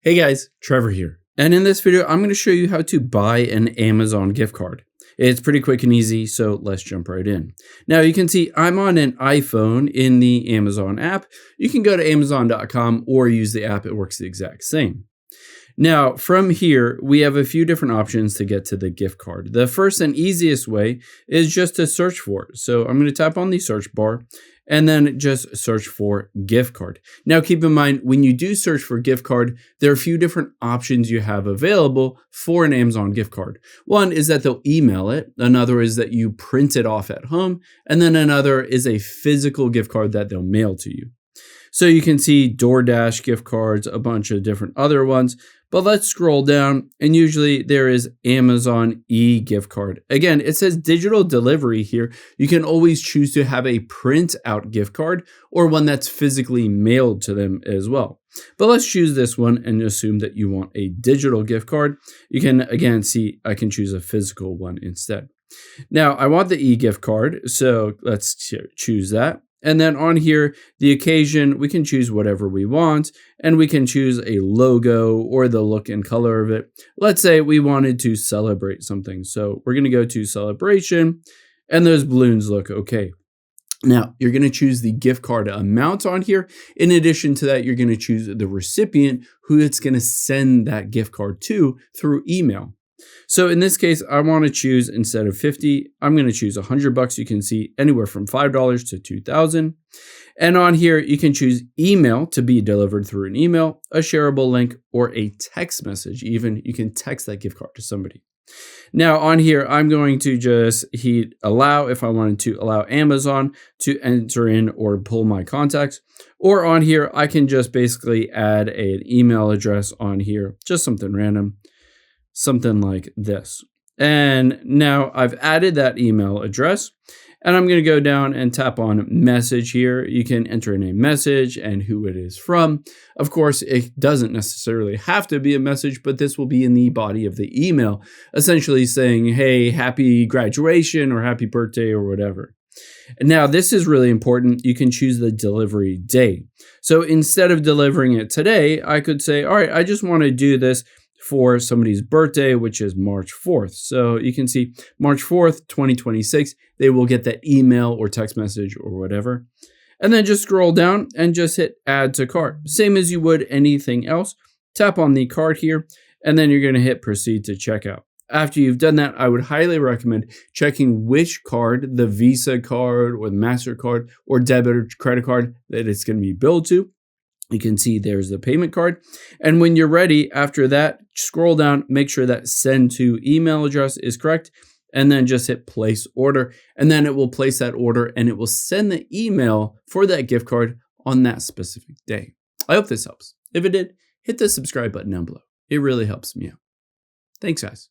Hey guys, Trevor here. And in this video, I'm going to show you how to buy an Amazon gift card. It's pretty quick and easy, so let's jump right in. Now you can see I'm on an iPhone in the Amazon app. You can go to amazon.com or use the app. It works the exact same. Now, from here, we have a few different options to get to the gift card. The first and easiest way is just to search for it. So I'm going to tap on the search bar and then just search for gift card. Now, keep in mind, when you do search for gift card, there are a few different options you have available for an Amazon gift card. One is that they'll email it. Another is that you print it off at home. And then another is a physical gift card that they'll mail to you. So you can see DoorDash gift cards, a bunch of different other ones. But let's scroll down, and usually there is Amazon e-gift card. Again, it says digital delivery here. You can always choose to have a print out gift card or one that's physically mailed to them as well. But let's choose this one and assume that you want a digital gift card. You can, again, see I can choose a physical one instead. Now, I want the e-gift card, so let's choose that. And then on here, the occasion, we can choose whatever we want, and we can choose a logo or the look and color of it. Let's say we wanted to celebrate something. So we're going to go to celebration, and those balloons look okay. Now, you're going to choose the gift card amount on here. In addition to that, you're going to choose the recipient who it's going to send that gift card to through email. So in this case, I want to choose, instead of 50, I'm going to choose $100. You can see anywhere from $5 to $2,000. And on here, you can choose email to be delivered through an email, a shareable link, or a text message. Even you can text that gift card to somebody. Now on here, I'm going to just hit allow if I wanted to allow Amazon to enter in or pull my contacts. Or on here, I can just basically add an email address on here, just something random. Something like this. And now I've added that email address, and I'm going to go down and tap on message here. You can enter in a message and who it is from. Of course, it doesn't necessarily have to be a message, but this will be in the body of the email, essentially saying, hey, happy graduation or happy birthday or whatever. And now this is really important. You can choose the delivery date. So instead of delivering it today, I could say, all right, I just want to do this for somebody's birthday, which is March 4th. So you can see March 4th, 2026, they will get that email or text message or whatever. And then just scroll down and just hit add to cart. Same as you would anything else. Tap on the card here, and then you're going to hit proceed to checkout. After you've done that, I would highly recommend checking which card, the Visa card or the MasterCard or debit or credit card, that it's going to be billed to. You can see there's the payment card. And when you're ready, after that, scroll down, make sure that send to email address is correct, and then just hit place order. And then it will place that order and it will send the email for that gift card on that specific day. I hope this helps. If it did, hit the subscribe button down below. It really helps me out. Thanks, guys.